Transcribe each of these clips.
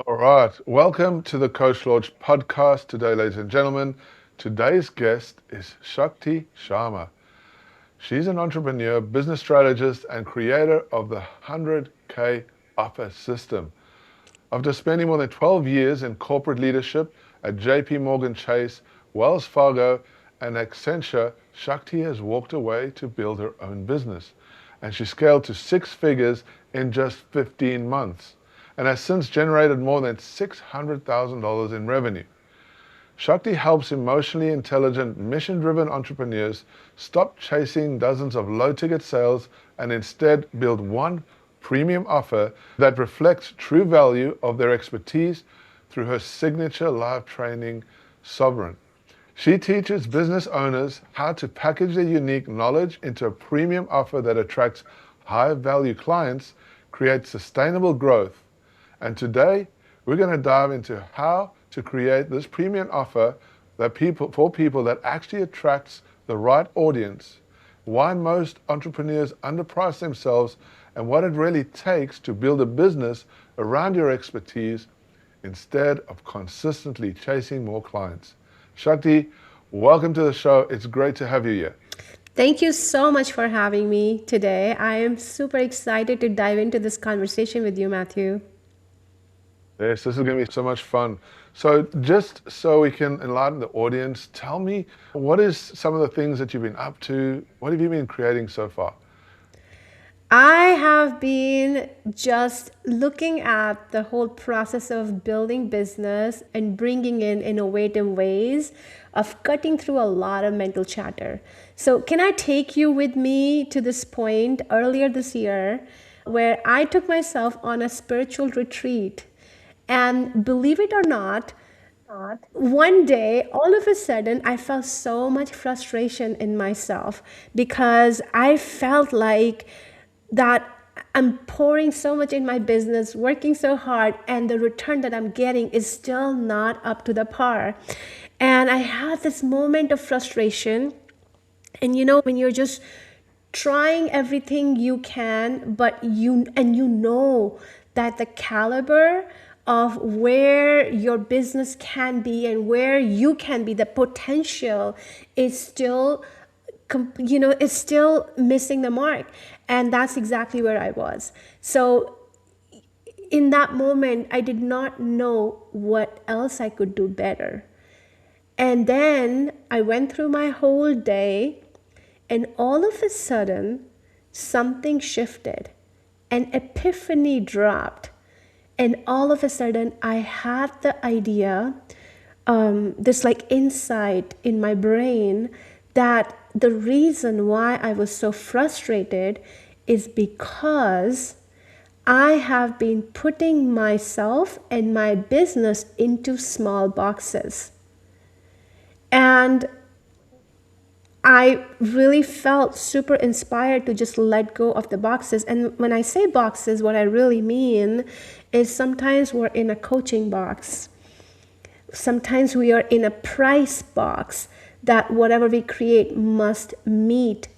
All right. Welcome to the Coach Launch podcast today, ladies and gentlemen. Today's guest is Shakti Sharma. She's an entrepreneur, business strategist, and creator of the 100K Upper System. After spending more than 12 years in corporate leadership at JPMorgan Chase, Wells Fargo, and Accenture, Shakti has walked away to build her own business. And she scaled to six figures in just 15 months and has since generated more than $600,000 in revenue. Shakti helps emotionally intelligent, mission-driven entrepreneurs stop chasing dozens of low-ticket sales and instead build one premium offer that reflects true value of their expertise through her signature live training, Sovereign. She teaches business owners how to package their unique knowledge into a premium offer that attracts high-value clients, creates sustainable growth. And today, we're going to dive into how to create this premium offer for people that actually attracts the right audience, why most entrepreneurs underprice themselves, and what it really takes to build a business around your expertise instead of consistently chasing more clients. Shakti, welcome to the show. It's great to have you here. Thank you so much for having me today. I am super excited to dive into this conversation with you, Matthew. Yes, this is going to be so much fun. So, just so we can enlighten the audience, tell me what is some of the things that you've been up to? What have you been creating so far? I have been just looking at the whole process of building business and bringing in innovative ways of cutting through a lot of mental chatter. So, can I take you with me to this point earlier this year where I took myself on a spiritual retreat? And believe it or not, one day, all of a sudden, I felt so much frustration in myself because I felt like that I'm pouring so much in my business, working so hard, and the return that I'm getting is still not up to the par. And I had this moment of frustration. And when you're just trying everything you can, but you know that the caliber of where your business can be and where you can be, the potential is still is still missing the mark. And that's exactly where I was. So in that moment, I did not know what else I could do better. And then I went through my whole day, and all of a sudden, something shifted. An epiphany dropped. And all of a sudden, I had the idea, this like insight in my brain, that the reason why I was so frustrated is because I have been putting myself and my business into small boxes. And I really felt super inspired to just let go of the boxes. And when I say boxes, what I really mean is sometimes we're in a coaching box. Sometimes we are in a price box that whatever we create must meet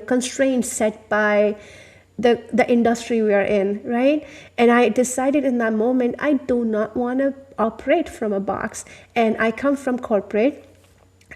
constraints set by the industry we are in, right? And I decided in that moment, I do not want to operate from a box. And I come from corporate,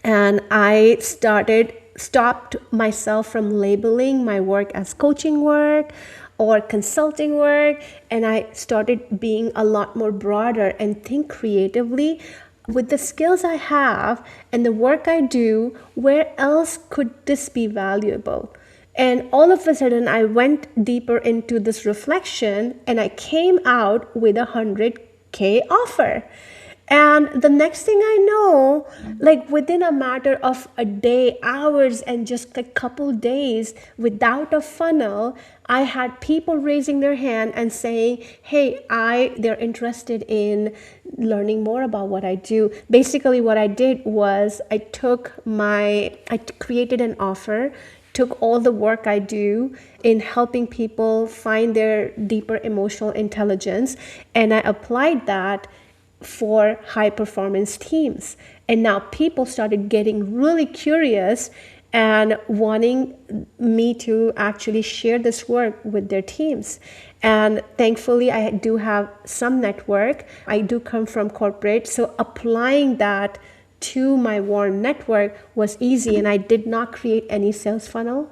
and I stopped myself from labeling my work as coaching work or consulting work, and I started being a lot more broader and think creatively. With the skills I have and the work I do, where else could this be valuable? And all of a sudden, I went deeper into this reflection, and I came out with a 100K offer. And the next thing I know, like within a matter of a day, hours, and just a couple days without a funnel, I had people raising their hand and saying, hey, they're interested in learning more about what I do. Basically, what I did was I created an offer, took all the work I do in helping people find their deeper emotional intelligence, and I applied that for high performance teams. And now people started getting really curious and wanting me to actually share this work with their teams. And thankfully, I do have some network. I do come from corporate, so applying that to my warm network was easy, and I did not create any sales funnel.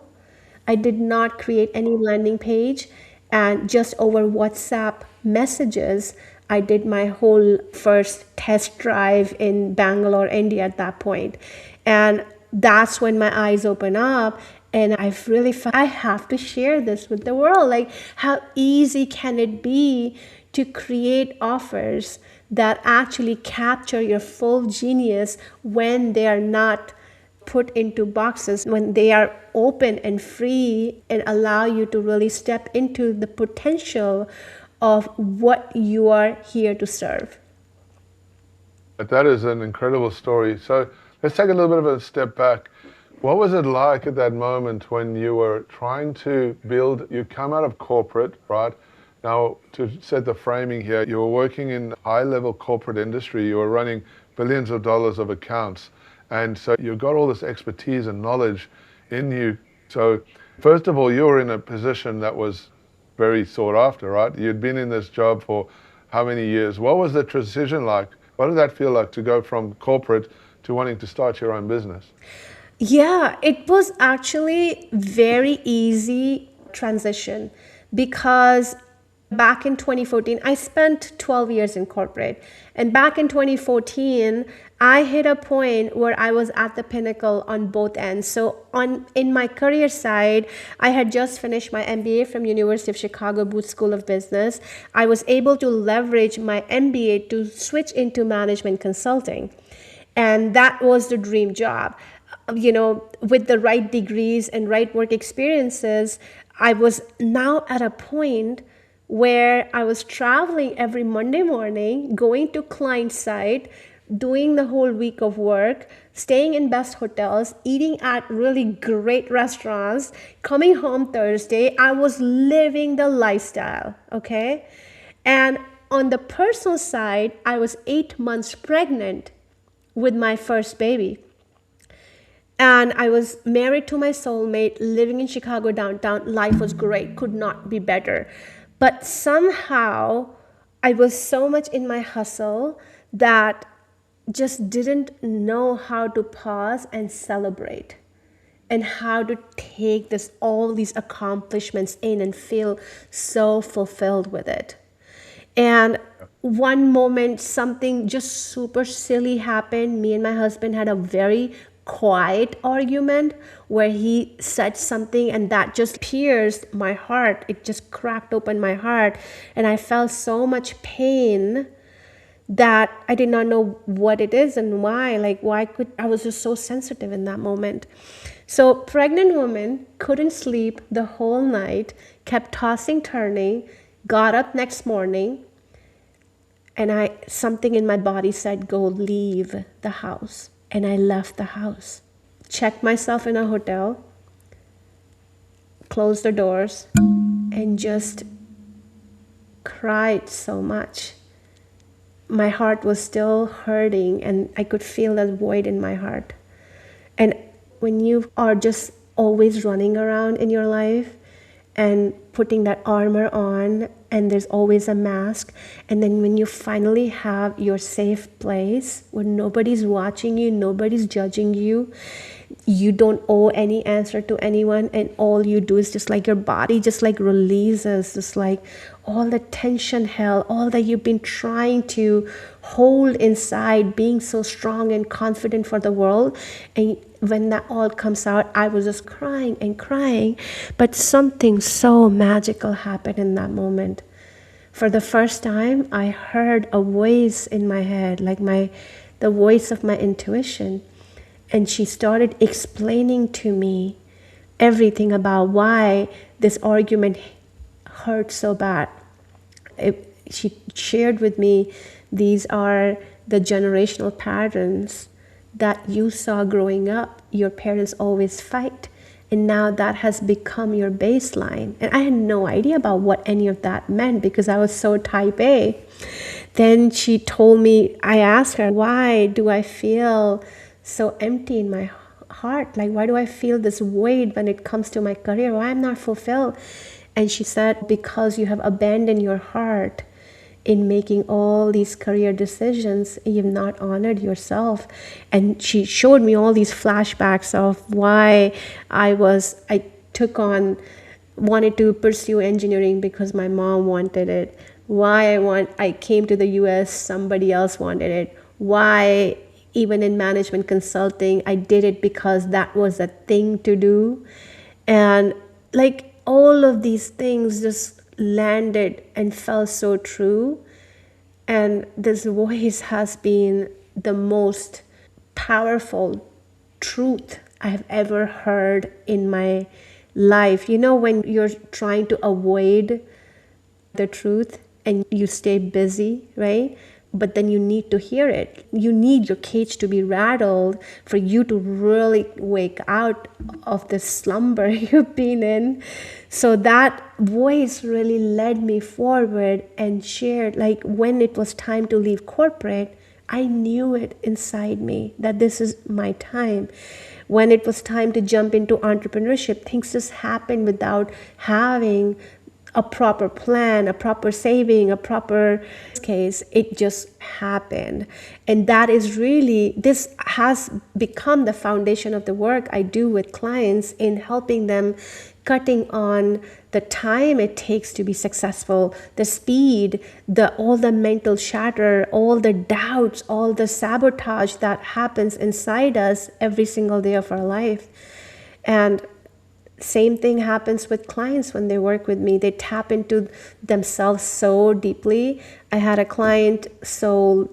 I did not create any landing page, and just over WhatsApp messages, I did my whole first test drive in Bangalore, India at that point. And that's when my eyes open up, and I've really felt I have to share this with the world. Like, how easy can it be to create offers that actually capture your full genius when they are not put into boxes, when they are open and free and allow you to really step into the potential of what you are here to serve. That is an incredible story. So let's take a little bit of a step back. What was it like at that moment when you were trying to build, you come out of corporate, right? Now, to set the framing here, you were working in high-level corporate industry. You were running billions of dollars of accounts. And so you got all this expertise and knowledge in you. So first of all, you were in a position that was very sought after, right? You'd been in this job for how many years? What was the transition like? What did that feel like to go from corporate to wanting to start your own business? Yeah, it was actually very easy transition, because back in 2014, I spent 12 years in corporate. And back in 2014, I hit a point where I was at the pinnacle on both ends. So in my career side, I had just finished my MBA from University of Chicago Booth School of Business. I was able to leverage my MBA to switch into management consulting. And that was the dream job. With the right degrees and right work experiences, I was now at a point where I was traveling every Monday morning, going to client site, doing the whole week of work, staying in best hotels, eating at really great restaurants, coming home Thursday. I was living the lifestyle, okay? And on the personal side, I was 8 months pregnant with my first baby. And I was married to my soulmate, living in Chicago downtown. Life was great, could not be better. But somehow I was so much in my hustle that just didn't know how to pause and celebrate, and how to take all these accomplishments in and feel so fulfilled with it. And one moment, something just super silly happened. Me and my husband had a very quiet argument where he said something, and that just pierced my heart. It just cracked open my heart, and I felt so much pain that I did not know what it is and why. I was just so sensitive in that moment. So pregnant woman, couldn't sleep the whole night, kept tossing, turning, got up next morning, and something in my body said, go leave the house. And I left the house, checked myself in a hotel, closed the doors, and just cried so much. My heart was still hurting, and I could feel that void in my heart. And when you are just always running around in your life and putting that armor on, and there's always a mask, and then when you finally have your safe place where nobody's watching you, nobody's judging you, you don't owe any answer to anyone, and all you do is just like your body just like releases, just like all the tension held, all that you've been trying to hold inside, being so strong and confident for the world. And when that all comes out, I was just crying and crying, but something so magical happened in that moment. For the first time, I heard a voice in my head, like the voice of my intuition. And she started explaining to me everything about why this argument hurt so bad. She shared with me, these are the generational patterns that you saw growing up. Your parents always fight, and now that has become your baseline. And I had no idea about what any of that meant because I was so type A. Then she told me, I asked her, why do I feel so empty in my heart? Like, why do I feel this void when it comes to my career? Why I'm not fulfilled? And she said, because you have abandoned your heart in making all these career decisions. You've not honored yourself. And she showed me all these flashbacks of why I wanted to pursue engineering because my mom wanted it. I came to the US, somebody else wanted it. Why even in management consulting, I did it because that was a thing to do. And like all of these things just landed and felt so true. And this voice has been the most powerful truth I have ever heard in my life. You know, when you're trying to avoid the truth and you stay busy, right? But then you need to hear it. You need your cage to be rattled for you to really wake out of the slumber you've been in. So that voice really led me forward and shared, like when it was time to leave corporate, I knew it inside me that this is my time. When it was time to jump into entrepreneurship, things just happened without having a proper plan, a proper saving, a proper case. It just happened. And that is really, this has become the foundation of the work I do with clients in helping them cutting on the time it takes to be successful, the speed, all the mental chatter, all the doubts, all the sabotage that happens inside us every single day of our life. And same thing happens with clients when they work with me. They tap into themselves so deeply. I had a client sell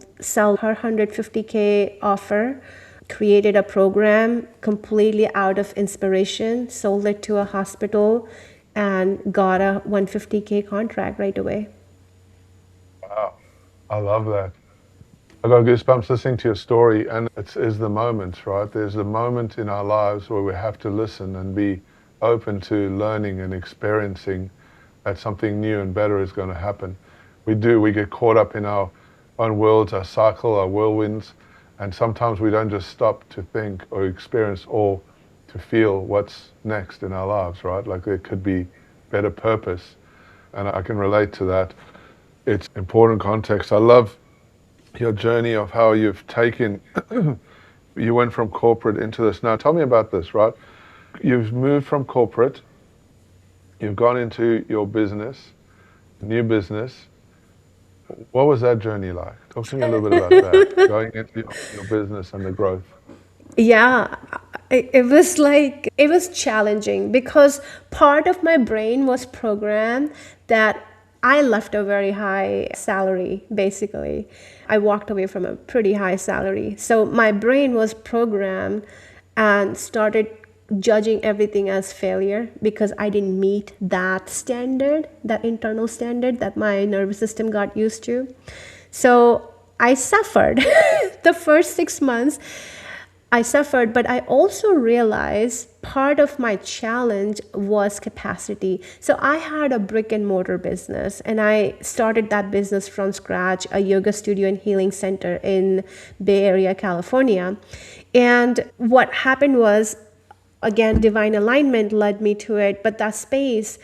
her 150K offer, created a program completely out of inspiration, sold it to a hospital, and got a 150K contract right away. Wow, I love that. I got goosebumps listening to your story, and it is the moment, right? There's the moment in our lives where we have to listen and be open to learning and experiencing that something new and better is going to happen. We get caught up in our own worlds, our cycle, our whirlwinds, and sometimes we don't just stop to think or experience or to feel what's next in our lives, right? Like there could be better purpose, and I can relate to that. It's important context. I love your journey of how you've taken, you went from corporate into this. Now tell me about this, right? You've moved from corporate, you've gone into your business, new business. What was that journey like? Talk to me a little bit about that, going into your business and the growth. Yeah, it was challenging because part of my brain was programmed that I left a very high salary, basically. I walked away from a pretty high salary. So my brain was programmed and started judging everything as failure because I didn't meet that standard, that internal standard that my nervous system got used to. So I suffered. The first 6 months, I suffered, but I also realized part of my challenge was capacity. So I had a brick and mortar business, and I started that business from scratch, a yoga studio and healing center in Bay Area, California. And what happened was, again, divine alignment led me to it, but that space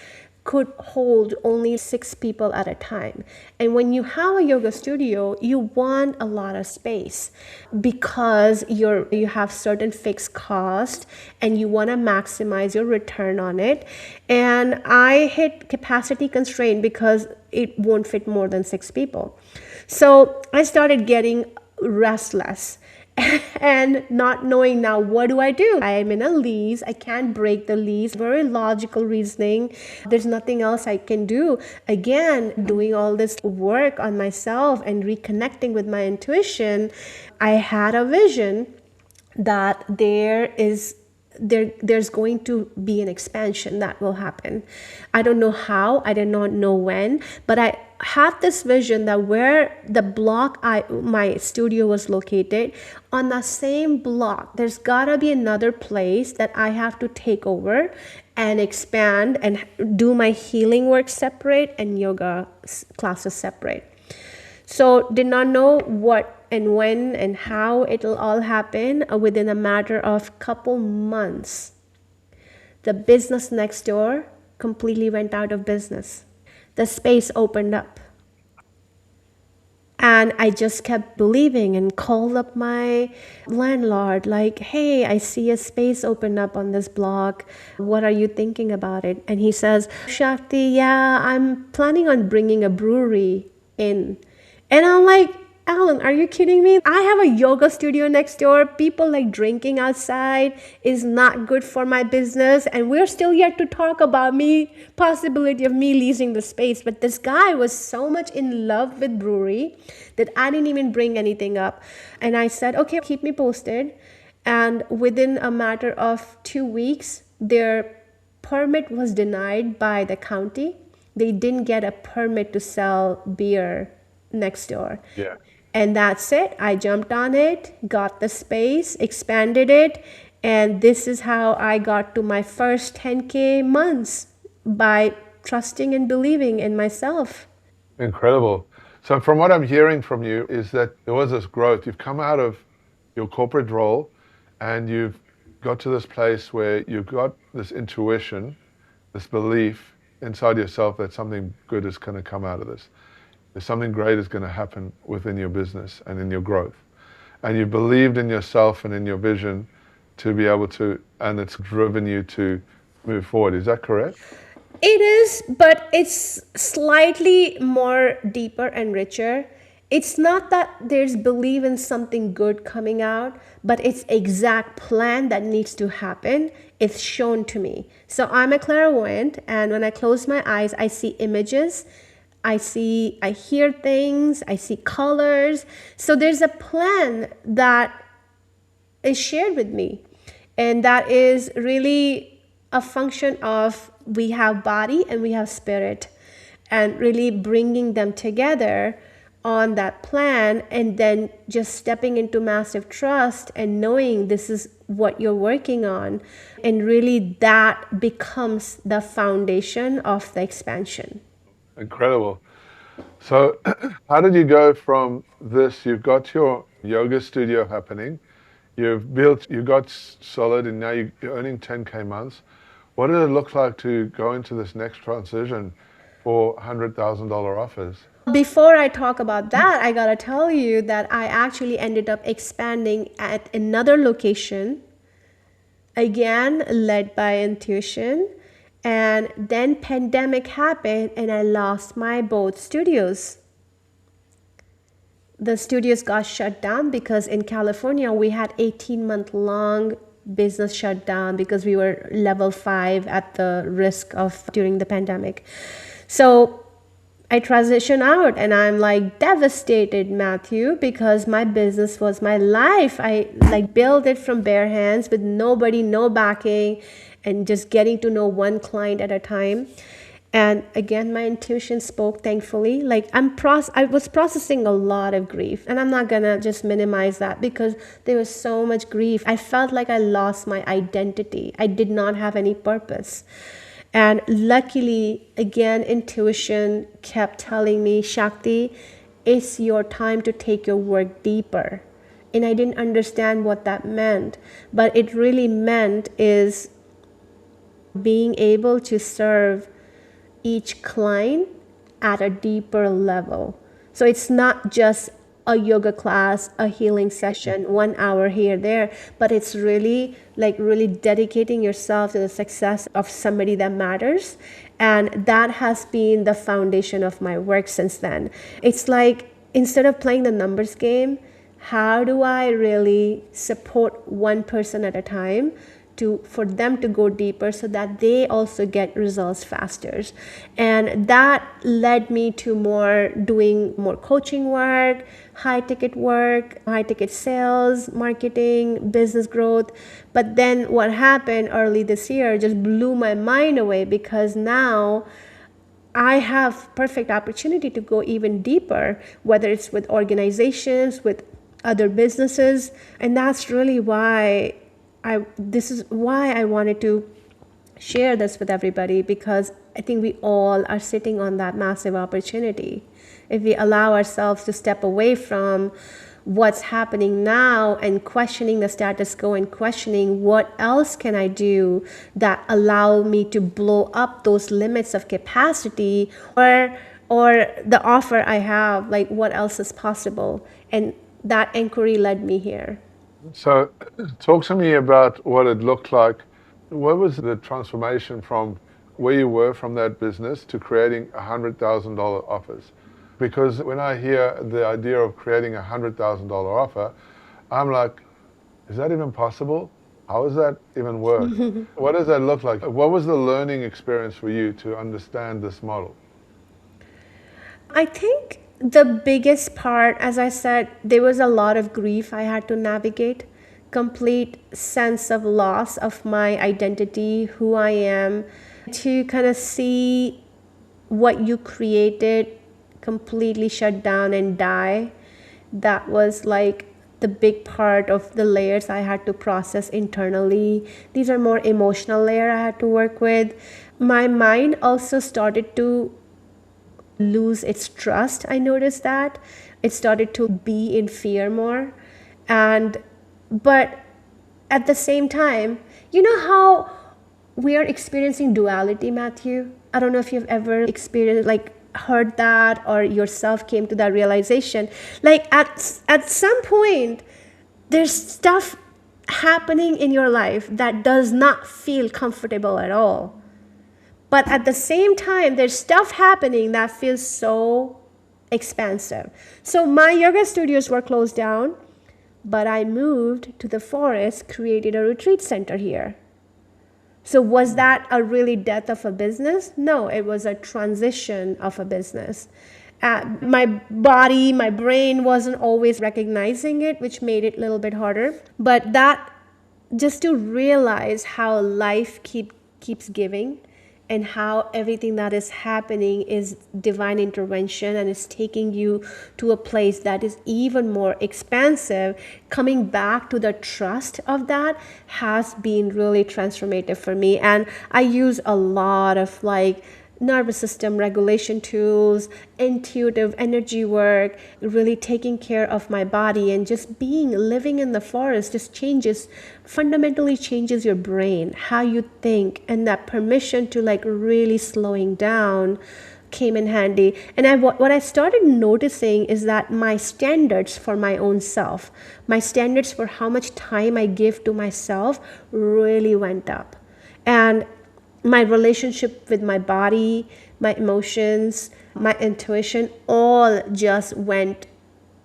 could hold only 6 people at a time. And when you have a yoga studio, you want a lot of space because you have certain fixed cost and you want to maximize your return on it. And I hit capacity constraint because it won't fit more than 6 people. So I started getting restless and not knowing now what do I do. I am in a lease. I can't break the lease. Very logical reasoning. There's nothing else I can do. Again, doing all this work on myself and reconnecting with my intuition, I had a vision that there's going to be an expansion that will happen. I don't know how, I did not know when, but I had this vision that where the block my studio was located, on the same block, there's gotta be another place that I have to take over and expand and do my healing work separate and yoga classes separate. So did not know what and when and how it'll all happen. Within a matter of couple months, the business next door completely went out of business. The space opened up. And I just kept believing and called up my landlord, like, hey, I see a space open up on this block. What are you thinking about it? And he says, Shakti, yeah, I'm planning on bringing a brewery in. And I'm like, Alan, are you kidding me? I have a yoga studio next door. People like drinking outside is not good for my business. And we're still yet to talk about possibility of me leasing the space. But this guy was so much in love with brewery that I didn't even bring anything up. And I said, okay, keep me posted. And within a matter of 2 weeks, their permit was denied by the county. They didn't get a permit to sell beer next door. Yeah. And that's it. I jumped on it, got the space, expanded it, and this is how I got to my first 10K months, by trusting and believing in myself. Incredible. So from what I'm hearing from you is that there was this growth. You've come out of your corporate role and you've got to this place where you've got this intuition, this belief inside yourself that something good is going to come out of this. There's something great is going to happen within your business and in your growth. And you believed in yourself and in your vision to be able to, and it's driven you to move forward. Is that correct? It is, but it's slightly more deeper and richer. It's not that there's belief in something good coming out, but it's exact plan that needs to happen. It's shown to me. So I'm a clairvoyant, and when I close my eyes, I see images. I hear things, I see colors. So there's a plan that is shared with me. And that is really a function of, we have body and we have spirit, and really bringing them together on that plan, and then just stepping into massive trust and knowing this is what you're working on. And really that becomes the foundation of the expansion. Incredible. So how did you go from this? You've got your yoga studio happening. You got solid, and now you're earning 10K months. What did it look like to go into this next transition for $100,000 offers? Before I talk about that, I gotta tell you that I actually ended up expanding at another location, again led by intuition. And then pandemic happened and I lost my both studios. The studios got shut down because in California we had 18-month long business shut down because we were level 5 at the risk of during the pandemic. So I transitioned out and I'm like devastated, Matthew, because my business was my life. I like built it from bare hands with nobody, no backing, and just getting to know one client at a time. And again, my intuition spoke, thankfully. Like I was processing a lot of grief, and I'm not gonna just minimize that because there was so much grief. I felt like I lost my identity. I did not have any purpose. And luckily, again, intuition kept telling me, Shakti, it's your time to take your work deeper. And I didn't understand what that meant, but it really meant is being able to serve each client at a deeper level. So it's not just a yoga class, a healing session, 1 hour here, there, but it's really dedicating yourself to the success of somebody that matters. And that has been the foundation of my work since then. It's like, instead of playing the numbers game, how do I really support one person at a time for them to go deeper so that they also get results faster. And that led me to doing more coaching work, high ticket sales, marketing, business growth. But then what happened early this year just blew my mind away, because now I have perfect opportunity to go even deeper, whether it's with organizations, with other businesses. And that's really why this is why I wanted to share this with everybody, because I think we all are sitting on that massive opportunity. if we allow ourselves to step away from what's happening now and questioning the status quo and questioning what else can I do that allow me to blow up those limits of capacity, or the offer I have, like what else is possible. And that inquiry led me here. So, talk to me about what it looked like. What was the transformation from where you were from that business to creating $100,000 offers? Because when I hear the idea of creating $100,000 offer, I'm like, is that even possible? How does that even work? What does that look like? What was the learning experience for you to understand this model? I think the biggest part, as I said, there was a lot of grief I had to navigate, complete sense of loss of my identity, who I am, to kind of see what you created completely shut down and die. That was like the big part of the layers I had to process internally. These are more emotional layer I had to work with. My mind also started to lose its trust. I noticed that it started to be in fear more. And but at the same time, you know how we are experiencing duality, Matthew? I don't know if you've ever experienced, like, heard that or yourself came to that realization. Like at some point there's stuff happening in your life that does not feel comfortable at all. But at the same time, there's stuff happening that feels so expansive. So my yoga studios were closed down, but I moved to the forest, created a retreat center here. So was that a really death of a business? No, it was a transition of a business. My body, my brain wasn't always recognizing it, which made it a little bit harder. But that, just to realize how life keeps giving, and how everything that is happening is divine intervention and is taking you to a place that is even more expansive. Coming back to the trust of that has been really transformative for me. And I use a lot of like nervous system regulation tools, intuitive energy work, really taking care of my body, and just living in the forest just fundamentally changes your brain, how you think, and that permission to like really slowing down came in handy. And what I started noticing is that my standards for my own self, my standards for how much time I give to myself really went up. And my relationship with my body, my emotions, my intuition, all just went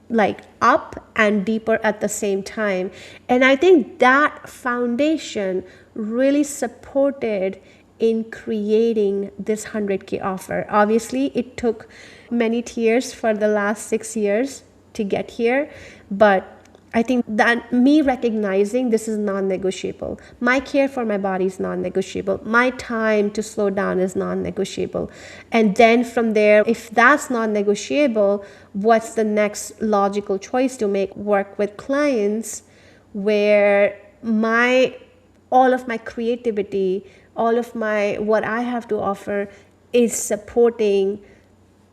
like up and deeper at the same time. And I think that foundation really supported in creating this 100K offer. Obviously, it took many tears for the last 6 years to get here, but I think that me recognizing this is non-negotiable. My care for my body is non-negotiable. My time to slow down is non-negotiable. And then from there, if that's non-negotiable, what's the next logical choice to make? Work with clients where all of my creativity, all of what I have to offer is supporting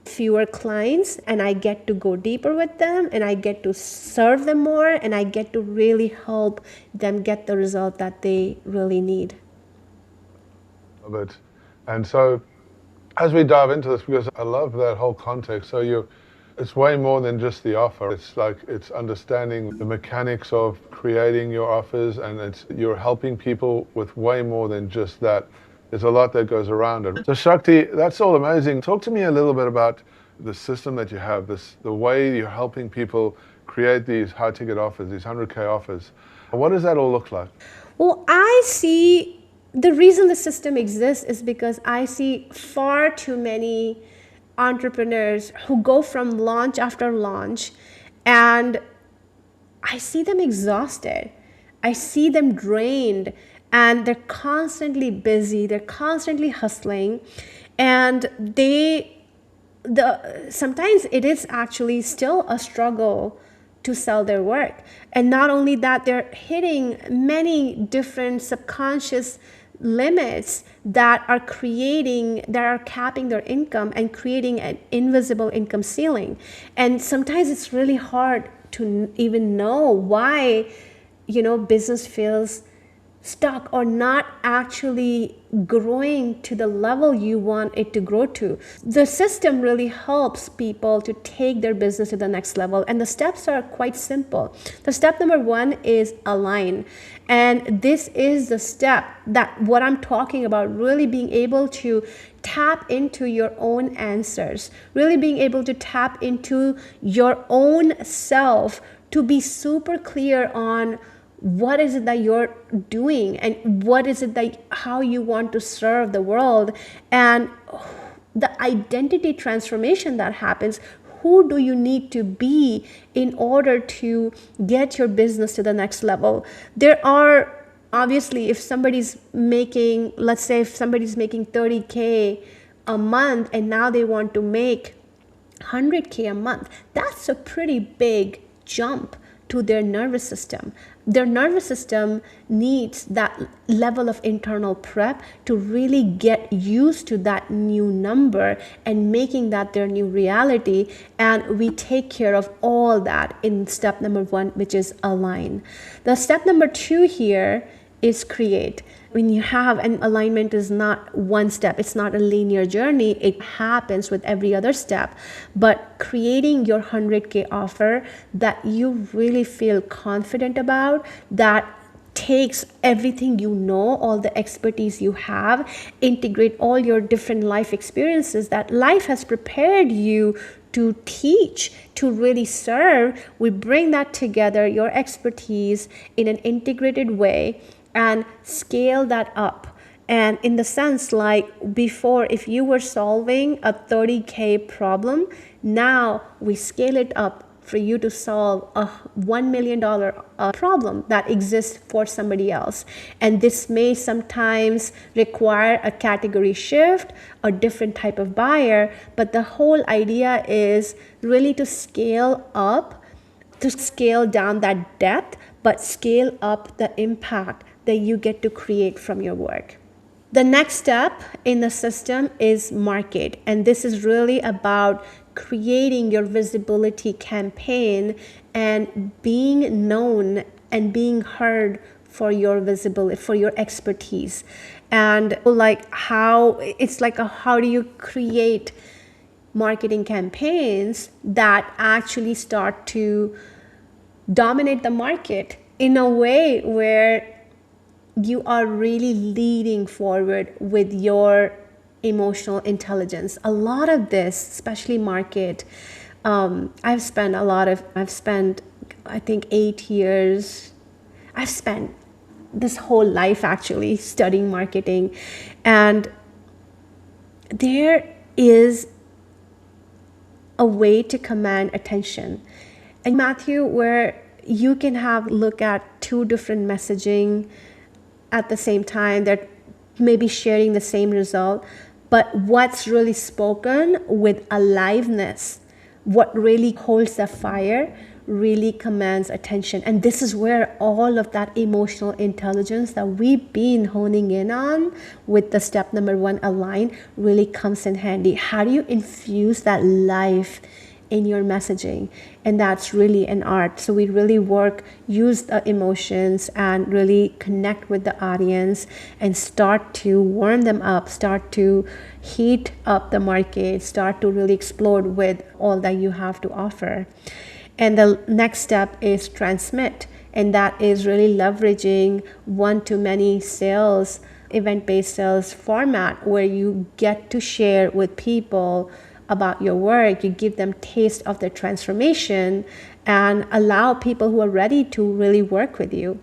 fewer clients, and I get to go deeper with them, and I get to serve them more, and I get to really help them get the result that they really need. Love it. And so as we dive into this, because I love that whole context, so it's way more than just the offer. It's understanding the mechanics of creating your offers, and you're helping people with way more than just that. There's a lot that goes around it. So Shakti, that's all amazing. Talk to me a little bit about the system that you have, the way you're helping people create these high ticket offers, these 100K offers. What does that all look like? Well, I see the reason the system exists is because I see far too many entrepreneurs who go from launch after launch, and I see them exhausted. I see them drained, and they're constantly busy, they're constantly hustling, and sometimes it is actually still a struggle to sell their work. And not only that, they're hitting many different subconscious limits that are capping their income and creating an invisible income ceiling. And sometimes it's really hard to even know why, business feels stuck or not actually growing to the level you want it to grow to. The system really helps people to take their business to the next level, and the steps are quite simple. The step number 1 is align. And this is the step that what I'm talking about, really being able to tap into your own answers, really being able to tap into your own self, to be super clear on what is it that you're doing and what is it that how you want to serve the world, and the identity transformation that happens. Who do you need to be in order to get your business to the next level? There are obviously, if somebody's making, let's say if somebody's making 30K a month and now they want to make 100K a month, that's a pretty big jump to their nervous system. Their nervous system needs that level of internal prep to really get used to that new number and making that their new reality. And we take care of all that in step number 1, which is align. The step number 2 here is create. When you have an alignment, is not one step, it's not a linear journey, it happens with every other step. But creating your 100K offer that you really feel confident about, that takes everything you know, all the expertise you have, integrate all your different life experiences that life has prepared you to teach, to really serve. We bring that together, your expertise, in an integrated way, and scale that up. And in the sense, like before, if you were solving a 30K problem, now we scale it up for you to solve a $1 million problem that exists for somebody else. And this may sometimes require a category shift, a different type of buyer, but the whole idea is really to scale up, to scale down that depth, but scale up the impact that you get to create from your work. The next step in the system is market. And this is really about creating your visibility campaign and being known and being heard for your visibility, for your expertise. And how do you create marketing campaigns that actually start to dominate the market in a way where you are really leading forward with your emotional intelligence. A lot of this, especially market, I've spent I think 8 years. I've spent this whole life actually studying marketing, and there is a way to command attention. And Matthew, where you can look at 2 different messaging at the same time, they're maybe sharing the same result, but what's really spoken with aliveness, what really holds the fire, really commands attention. And this is where all of that emotional intelligence that we've been honing in on with the step number 1, align, really comes in handy. How do you infuse that life in your messaging? And that's really an art. So we really use the emotions and really connect with the audience and start to warm them up, start to heat up the market, start to really explode with all that you have to offer. And the next step is transmit. And that is really leveraging one-to-many sales, event-based sales format, where you get to share with people about your work, you give them taste of the transformation and allow people who are ready to really work with you.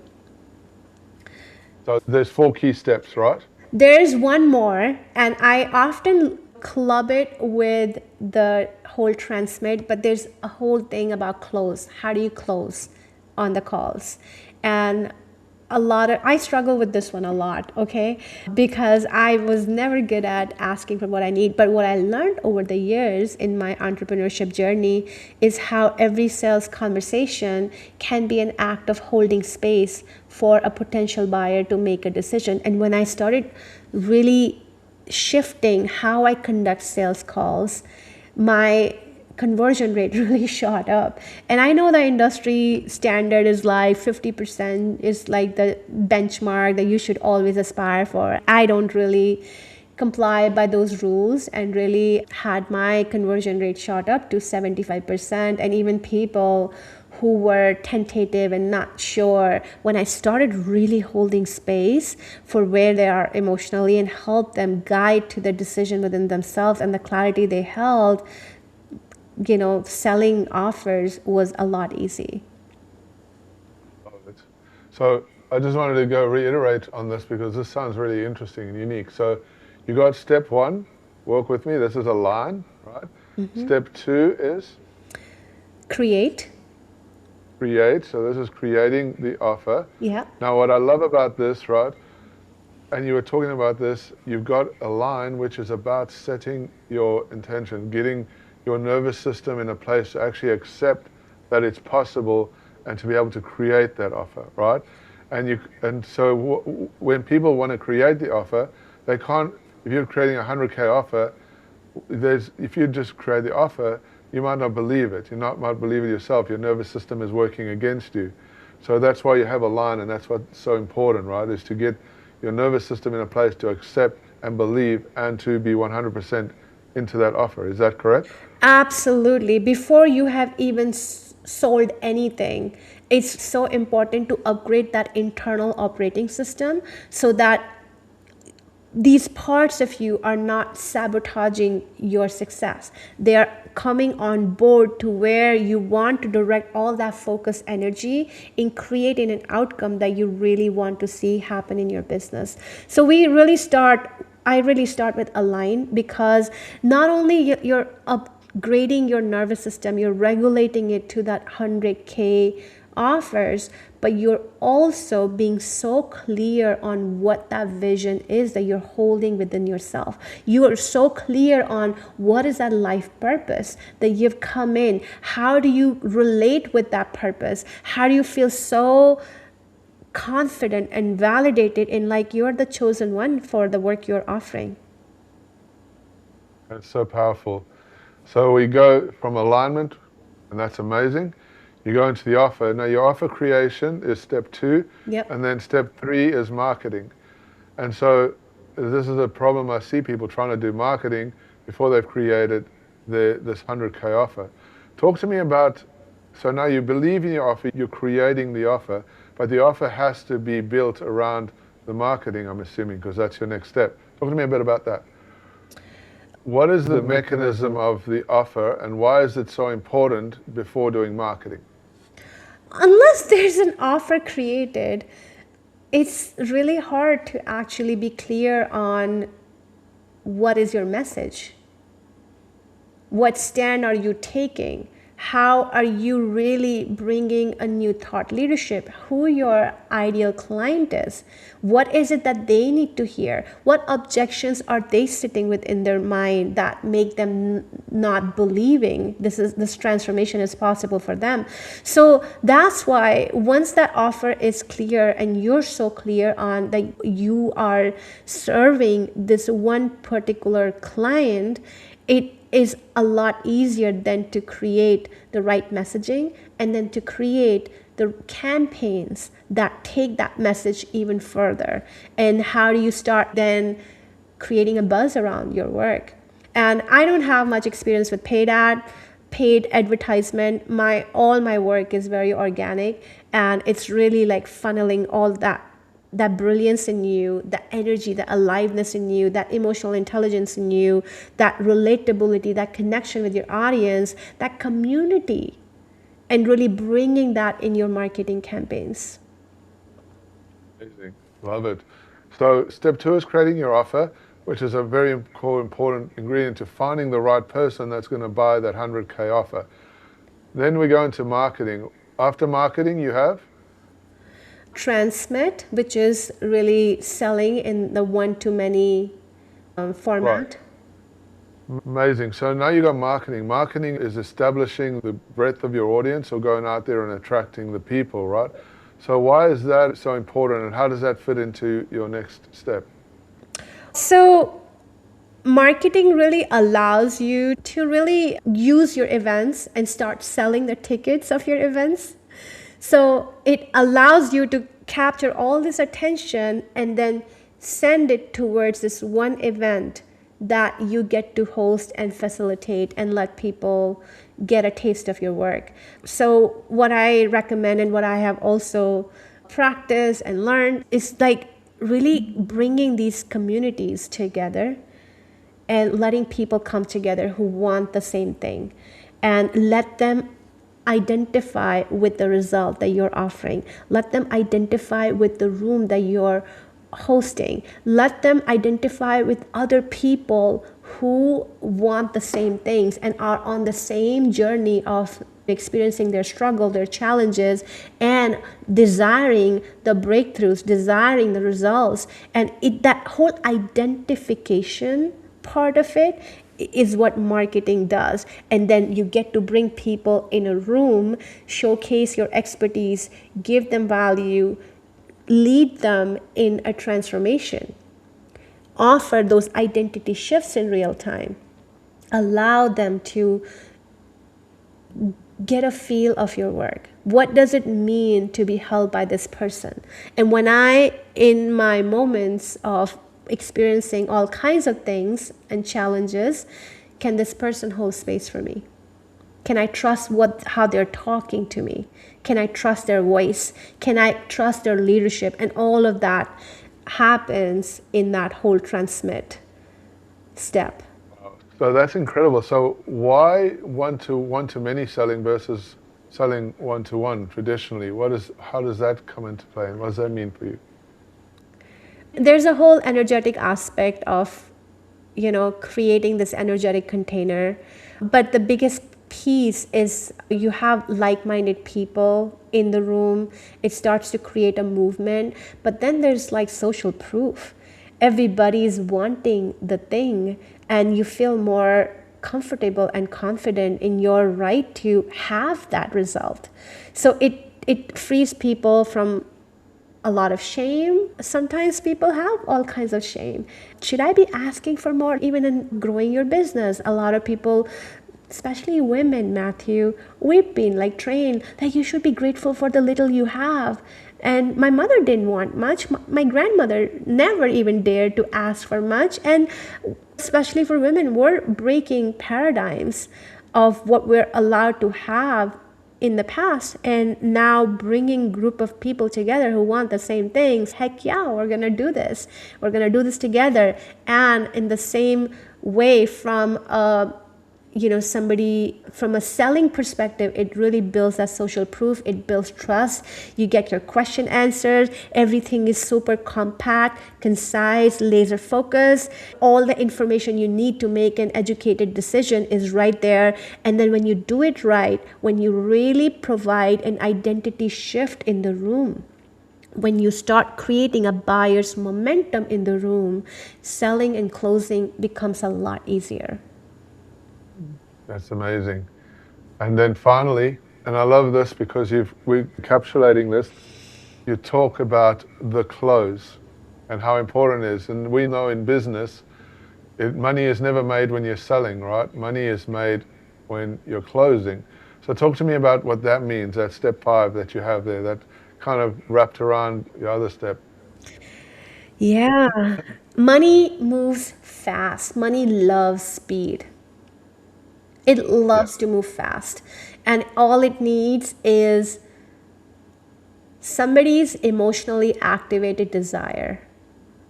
So there's 4 key steps, right? There's one more, and I often club it with the whole transmit, but there's a whole thing about close. How do you close on the calls? And I struggle with this one a lot, okay? Because I was never good at asking for what I need. But what I learned over the years in my entrepreneurship journey is how every sales conversation can be an act of holding space for a potential buyer to make a decision. And when I started really shifting how I conduct sales calls, my conversion rate really shot up. And I know the industry standard is like 50% is like the benchmark that you should always aspire for. I don't really comply by those rules and really had my conversion rate shot up to 75%. And even people who were tentative and not sure, when I started really holding space for where they are emotionally and help them guide to the decision within themselves and the clarity they held, selling offers was a lot easy. So I just wanted to go reiterate on this because this sounds really interesting and unique. So you got step 1, work with me, this is a line, right? Mm-hmm. Step 2 is? Create, so this is creating the offer. Yeah. Now what I love about this, right, and you were talking about this, you've got a line which is about setting your intention, getting your nervous system in a place to actually accept that it's possible and to be able to create that offer, right? And so when people want to create the offer, they can't. If you're creating a 100K offer, if you just create the offer, you might not believe it. You might believe it yourself. Your nervous system is working against you. So that's why you have a line, and that's what's so important, right? Is to get your nervous system in a place to accept and believe and to be 100% into that offer. Is that correct? Absolutely. Before you have even sold anything, it's so important to upgrade that internal operating system so that these parts of you are not sabotaging your success. They are coming on board to where you want to direct all that focused energy in creating an outcome that you really want to see happen in your business. So I really start with align, because not only you're upgrading your nervous system, you're regulating it to that 100K offers, but you're also being so clear on what that vision is that you're holding within yourself. You are so clear on what is that life purpose that you've come in. How do you relate with that purpose? How do you feel so confident and validated in like you're the chosen one for the work you're offering? That's so powerful. So we go from alignment, and that's amazing. You go into the offer. Now your offer creation is step 2, Yep. And then step 3 is marketing. And so this is a problem I see people trying to do marketing before they've created this 100K offer. Talk to me about, so now you believe in your offer, you're creating the offer, but the offer has to be built around the marketing, I'm assuming, because that's your next step. Talk to me a bit about that. What is the mechanism of the offer, and why is it so important before doing marketing? Unless there's an offer created, it's really hard to actually be clear on what is your message. What stand are you taking? How are you really bringing a new thought leadership? Who your ideal client is? What is it that they need to hear? What objections are they sitting with in their mind that make them not believing this transformation is possible for them? So that's why once that offer is clear and you're so clear on that you are serving this one particular client, it is a lot easier than to create the right messaging and then to create the campaigns that take that message even further. And how do you start then creating a buzz around your work? And I don't have much experience with paid advertisement. All my work is very organic, and it's really like funneling all that brilliance in you, that energy, that aliveness in you, that emotional intelligence in you, that relatability, that connection with your audience, that community, and really bringing that in your marketing campaigns. Amazing. Love it. So step 2 is creating your offer, which is a very important ingredient to finding the right person that's going to buy that 100K offer. Then we go into marketing. After marketing, you have? transmit, which is really selling in the one-to-many Right. format. Amazing. So now you got marketing. Marketing is establishing the breadth of your audience or going out there and attracting the people, right? So why is that so important and how does that fit into your next step? So marketing really allows you to really use your events and start selling the tickets of your events. So it allows you to capture all this attention and then send it towards this one event that you get to host and facilitate and let people get a taste of your work. So what I recommend and what I have also practiced and learned is like really bringing these communities together and letting people come together who want the same thing and let them identify with the result that you're offering. Let them identify with the room that you're hosting. Let them identify with other people who want the same things and are on the same journey of experiencing their struggle, their challenges, and desiring the breakthroughs, desiring the results. And that whole identification part of it is what marketing does. And then you get to bring people in a room, showcase your expertise, give them value, lead them in a transformation, offer those identity shifts in real time, allow them to get a feel of your work. What does it mean to be held by this person? And when I, in my moments of experiencing all kinds of things and challenges, can this person hold space for me? Can I trust how they're talking to me? Can I trust their voice? Can I trust their leadership? And all of that happens in that whole transmit step. So that's incredible. So why one-to-many selling versus selling one-to-one traditionally? How does that come into play and what does that mean for you? There's a whole energetic aspect of, creating this energetic container. But the biggest piece is you have like-minded people in the room. It starts to create a movement. But then there's like social proof. Everybody's wanting the thing and you feel more comfortable and confident in your right to have that result. So it frees people from a lot of shame. Sometimes people have all kinds of shame. Should I be asking for more? Even in growing your business, a lot of people, especially women, Matthew, we've been like trained that you should be grateful for the little you have. And my mother didn't want much. My grandmother never even dared to ask for much. And especially for women, we're breaking paradigms of what we're allowed to have in the past and now bringing group of people together who want the same things. Heck yeah, we're gonna do this. We're gonna do this together. And in the same way, from somebody from a selling perspective, it really builds that social proof. It builds trust. You get your question answered. Everything is super compact, concise, laser focused. All the information you need to make an educated decision is right there. And then when you do it right, when you really provide an identity shift in the room, when you start creating a buyer's momentum in the room, selling and closing becomes a lot easier. That's amazing. And then finally, and I love this because we're encapsulating this, you talk about the close and how important it is. And we know in business, money is never made when you're selling, right? Money is made when you're closing. So talk to me about what that means, that step 5 that you have there, that kind of wrapped around your other step. Yeah. Money moves fast. Money loves speed. It loves to move fast. And all it needs is somebody's emotionally activated desire,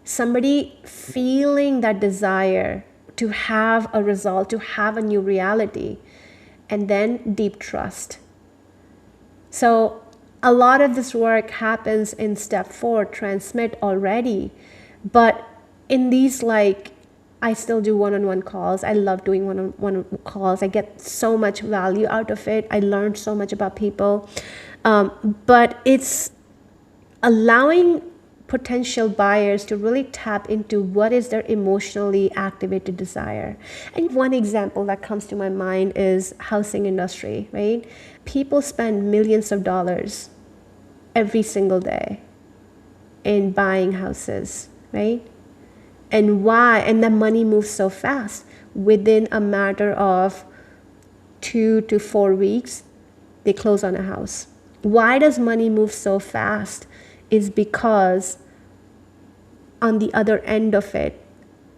somebody feeling that desire to have a result, to have a new reality, and then deep trust. So a lot of this work happens in step 4, transmit already. But in these, I still do one-on-one calls. I love doing one-on-one calls. I get so much value out of it. I learned so much about people. But it's allowing potential buyers to really tap into what is their emotionally activated desire. And one example that comes to my mind is housing industry, right? People spend millions of dollars every single day in buying houses, right? And why? And the money moves so fast. Within a matter of 2 to 4 weeks, they close on a house. Why does money move so fast? Is because on the other end of it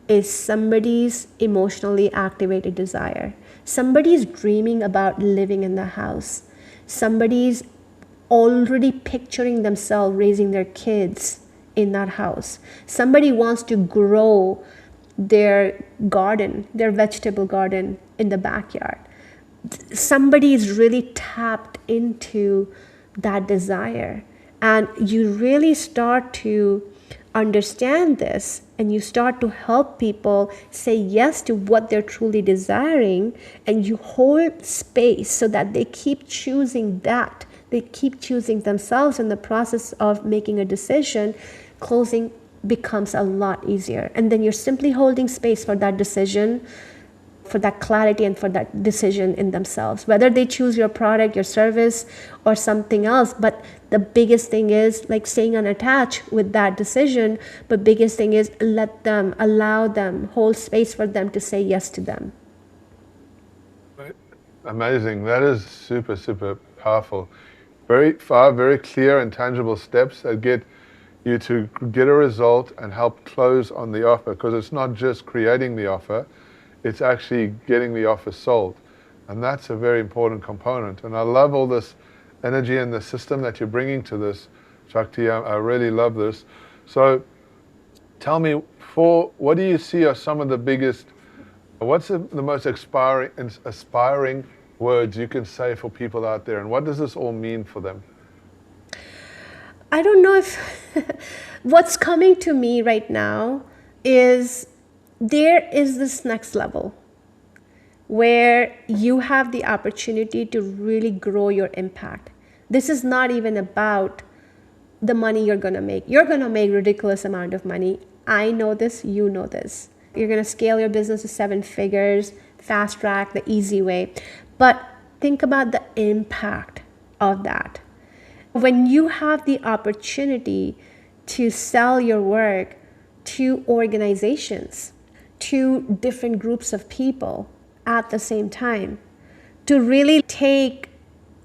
is somebody's emotionally activated desire. Somebody's dreaming about living in the house. Somebody's already picturing themselves raising their kids in that house. Somebody wants to grow their garden, their vegetable garden in the backyard. Somebody is really tapped into that desire. And you really start to understand this, and you start to help people say yes to what they're truly desiring, and you hold space so that they keep choosing that. They keep choosing themselves in the process of making a decision. Closing becomes a lot easier. And then you're simply holding space for that decision, for that clarity, and for that decision in themselves, whether they choose your product, your service, or something else. But the biggest thing is like staying unattached with that decision. But biggest thing is let them, allow them, hold space for them to say yes to them. Amazing. That is super, super powerful. Very clear and tangible steps that get you to get a result and help close on the offer, because it's not just creating the offer, it's actually getting the offer sold. And that's a very important component. And I love all this energy and the system that you're bringing to this, Shakti. I really love this. So tell me, what do you see are some of the biggest, what's the most aspiring words you can say for people out there? And what does this all mean for them? I don't know if what's coming to me right now is there is this next level where you have the opportunity to really grow your impact. This is not even about the money you're going to make. You're going to make a ridiculous amount of money. I know this, you know this. You're going to scale your business to 7 figures, fast track, the easy way. But think about the impact of that. When you have the opportunity to sell your work to organizations, to different groups of people at the same time, to really take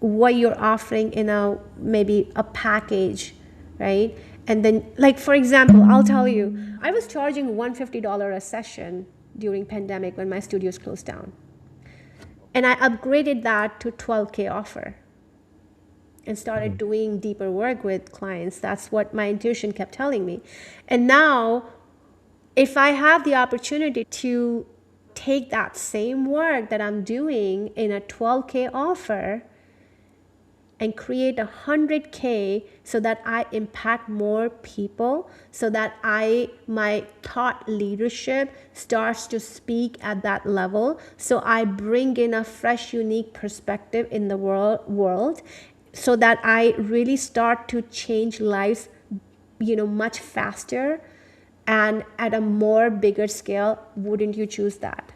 what you're offering in maybe a package, right? And then, like, for example, I'll tell you, I was charging $150 a session during pandemic when my studios closed down. And I upgraded that to $12K offer and started doing deeper work with clients. That's what my intuition kept telling me. And now, if I have the opportunity to take that same work that I'm doing in a $12K offer and create $100K so that I impact more people, so that my thought leadership starts to speak at that level, so I bring in a fresh, unique perspective in the world, so that I really start to change lives, much faster and at a more bigger scale. Wouldn't you choose that?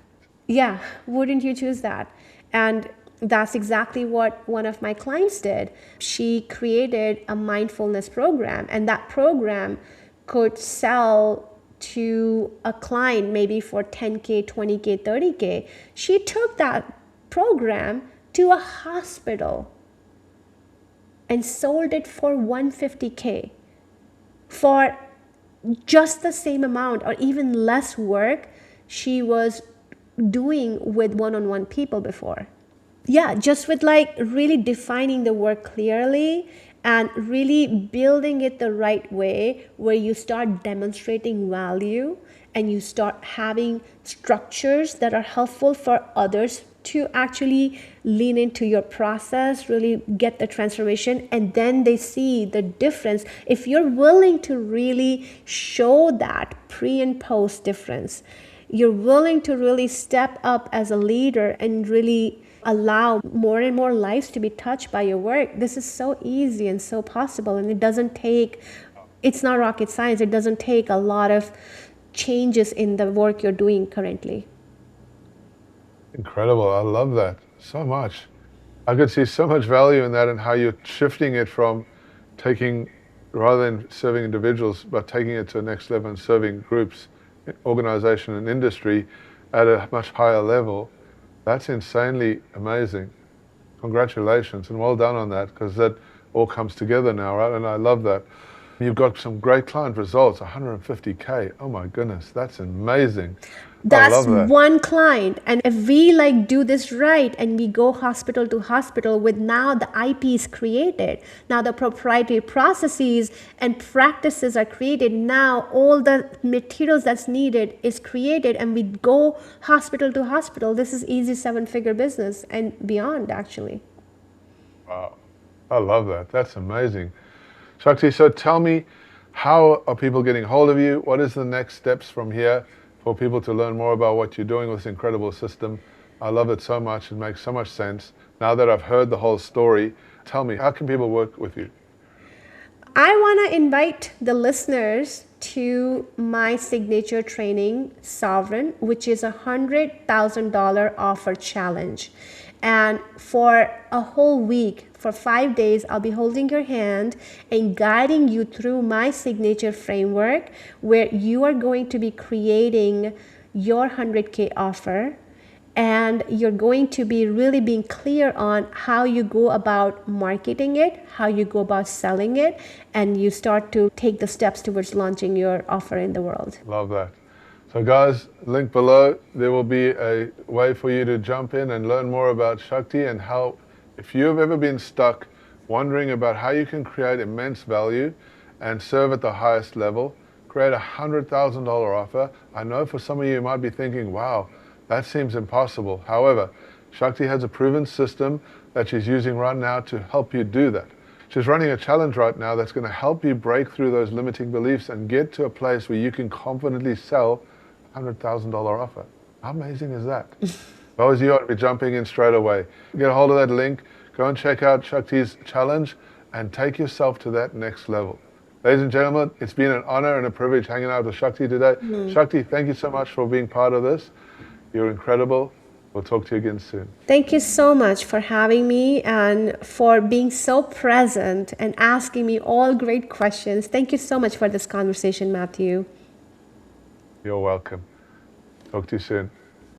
Yeah, wouldn't you choose that? And that's exactly what one of my clients did. She created a mindfulness program, and that program could sell to a client maybe for 10K, 20K, 30K. She took that program to a hospital and sold it for $150K for just the same amount or even less work she was doing with one-on-one people before. Yeah, just with like really defining the work clearly and really building it the right way, where you start demonstrating value and you start having structures that are helpful for others to actually lean into your process, really get the transformation, and then they see the difference. If you're willing to really show that pre and post difference, you're willing to really step up as a leader and really allow more and more lives to be touched by your work. This is so easy and so possible, and it's not rocket science. It doesn't take a lot of changes in the work you're doing currently. Incredible. I love that so much. I could see so much value in that and how you're shifting it from taking, rather than serving individuals, but taking it to the next level and serving groups, organization and industry at a much higher level. That's insanely amazing. Congratulations and well done on that, because that all comes together now, right? And I love that. You've got some great client results, 150K. Oh my goodness, that's amazing. I That's love that. one client. And if we do this right and we go hospital to hospital with, now the IP is created, now the proprietary processes and practices are created, now all the materials that's needed is created, and we go hospital to hospital. This is easy 7-figure business and beyond, actually. Wow, I love that. That's amazing. Shakti, so tell me, how are people getting hold of you? What is the next steps from here for people to learn more about what you're doing with this incredible system? I love it so much. It makes so much sense. Now that I've heard the whole story, tell me, how can people work with you? I want to invite the listeners to my signature training, Sovereign, which is a $100,000 offer challenge. And for a whole week, for 5 days, I'll be holding your hand and guiding you through my signature framework, where you are going to be creating your 100K offer. And you're going to be really being clear on how you go about marketing it, how you go about selling it, and you start to take the steps towards launching your offer in the world. Love that. So guys, link below, there will be a way for you to jump in and learn more about Shakti, and how, if you've ever been stuck wondering about how you can create immense value and serve at the highest level, create a $100,000 offer. I know for some of you might be thinking, wow, that seems impossible. However, Shakti has a proven system that she's using right now to help you do that. She's running a challenge right now that's going to help you break through those limiting beliefs and get to a place where you can confidently sell a $100,000 offer. How amazing is that? If I was you, I'd be jumping in straight away. Get a hold of that link, go and check out Shakti's challenge, and take yourself to that next level. Ladies and gentlemen, it's been an honor and a privilege hanging out with Shakti today. Shakti, thank you so much for being part of this. You're incredible. We'll talk to you again soon. Thank you so much for having me and for being so present and asking me all great questions. Thank you so much for this conversation, Matthew. You're welcome. Talk to you soon.